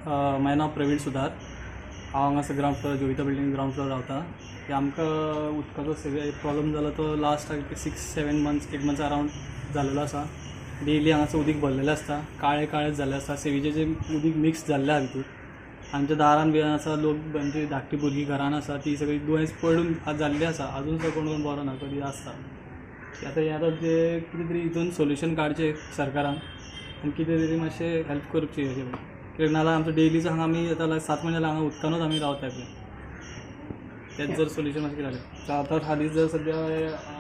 माझें नांव प्रवीण सुधार। हांव हांगासर ground floor Jovita building ground floor रावता। आमकां उदकाचो प्रॉब्लम जालो तो लास्ट 6-7 मंथ्स 8 मंथ्स अरावंड जाल्लो आसा। डेली हांगासर उदीक भरलेलें आसता, काळें जाल्लें आसता, सेवेचें उदीक मिक्स जाल्लें आसा भितूर। आमच्या दारान बी आसा, लोक म्हणजे धाकटी भुरगीं घरान आसा ती सगळी दुयेंस पडून जाल्ली आसा, अजून सुद्दां कोण बरो ना, कधी आसता। आतां जे कितें तरी हितून सोल्युशन काडचें सरकारान आनी कितें तरी मातशें हेल्प करची अशें, कित्याक नाजाल्यार आमचो डेलीचो हांगा आमी आतां 7 म्हयने जाल्यार हांगा उदकानूच आमी रावतात पळय, तेंच जर सोल्युशन मातशें कितें जालें आतां हालींच जर सद्या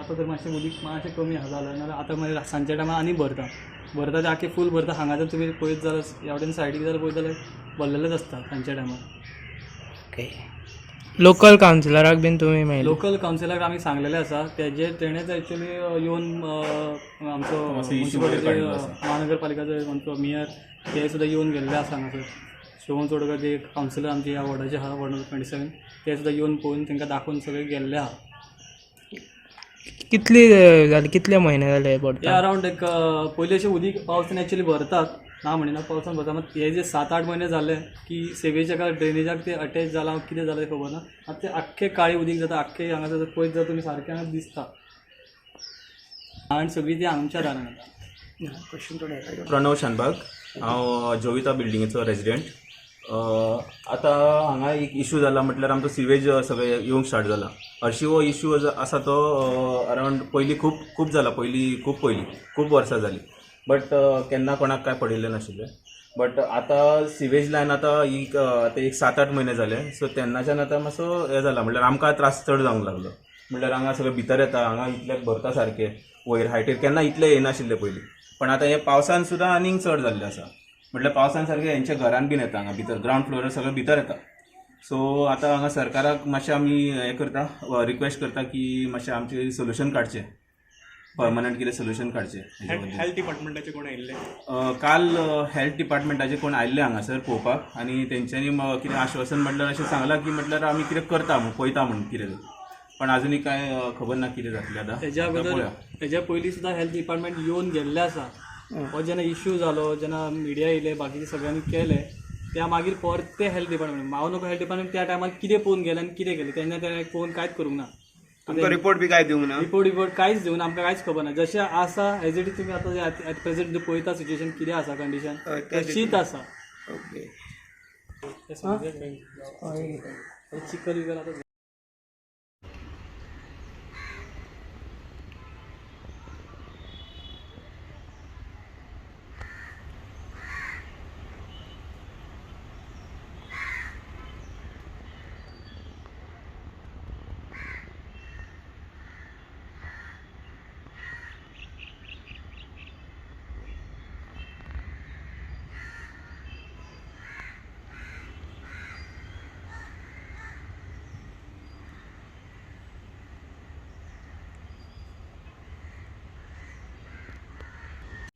आतां तर मातशें उदीक मातशें कमी आसा जालें, नाजाल्यार आतां मागीर सांजच्या टायमार आनी भरता ते आख्खें फूल भरता। हांगा जर तुमी पळयत जाल्यार ह्या वटेन सायडीक जाल्यार पळयत जाल्यार भरलेलेंच आसता सांजच्या टायमार। ओके, लोकल कावन्सिलराक बीन तुमी मेळ्ळे? लोकल कावन्सिलराक आमी सांगलेलें आसा, तेणेच एक्चुअली येवन आमचो म्युनिसिपालिटी महानगरपालिकाचो आमचो मेयर ते सुद्दां येवन गेल्ले आसा हांगासर। शिवम चोडकर जे कावन्सिलर आमचे ह्या वॉर्डाचे आहा, वॉर्ड नंबर 27, ते सुद्दां येवन पळोवन तांकां दाखोवन सगळे गेल्ले आहा। कितली जाली, कितले म्हयने जाले हे पडटा? अरावंड एक पयलीं अशें उदीक पावसान एक्चुअली भरतात, ना म्हणिना पावसान भरता, मात हे जे 7-8 म्हयने जाले की सेवेच्या काय ड्रेनेजाक ते अटॅच जाला कितें जालें तें खबर ना, आतां ते आख्खें काळें उदीक जाता, आख्खें हांगासर पळयत जाल्यार तुमी सारकें हांगा दिसता आनी सगळीं ती आमच्या दारान येता। प्रणव शानबाग, हांव जोविता बिल्डिंगेचो रेजिडेंट। आतां हांगा एक इशू जाला म्हटल्यार आमचो सिवेज सगळें येवंक स्टार्ट जाला। हरशीं हो इशू आसा तो अरावंड पयलीं खूब जाला, खूब वर्सां जालीं, बट केन्ना कोणाक काय पडिल्लें नाशिल्लें। बट आतां सिवेज लायन आतां एक 7-8 म्हयने जाले, सो तेन्नाच्यान आतां मातसो हें जाला, म्हटल्यार आमकां त्रास चड जावंक लागलो। म्हटल्यार हांगा सगळें भितर येता, हांगा इतलें भरता सारकें वयर हायटीर, केन्ना इतलें येनाशिल्लें पयलीं, पण आतां हें पावसान सुद्दां आनीक चड जाल्लें आसा। म्हटल्यार पावसान सारकें हेंच्या घरान बीन येता, हांगा भितर ग्रावंड फ्लोरार सगळें भितर येता। सो आतां हांगा सरकाराक मातशें आमी हें करता, रिक्वेस्ट करता की मातशें आमचें सोल्युशन काडचें, परमनंट कितें सोल्युशन काडचें। हेल्थ डिपार्टमेंटाचे कोण आयिल्ले? काल हेल्थ डिपार्टमेंटाचे कोण आयिल्ले हांगासर पळोवपाक, आनी तेंच्यांनी कितें आश्वासन म्हटल्यार अशें सांगलां की म्हटल्यार आमी कितें करता म्हूण, पळयता म्हूण कितें, पण आजुनूय काय खबर ना कितें जातलें आतां। हेज्या पयलीं सुद्दां हेल्थ डिपार्टमेंट येवन गेल्ले आसा। हो जेन्ना इश्यू जालो, जेन्ना मिडिया येयले, बाकीचे सगळ्यांनी केले, त्या मागीर परते हेल्थ डिपार्टमेंट, हांव नको हेल्थ डिपार्टमेंट त्या टायमार कितें पळोवन गेले आनी कितें केलें तेन्ना तेणें पळोवन कांयच करूंक ना। तुमकां रिपोर्ट बी काय दिवंक ना? रिपोर्ट कांयच दिवंक ना, आमकां कांयच खबर ना। जशें आसा एज इट इज तुमी आतां एट प्रेझेंट पळयता सिच्युएशन कितें आसा, कंडिशन तशीच आसा। ओके, चिकल बिकल आतां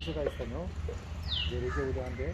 काय असतं ना, जेरीचे उदाहरण ते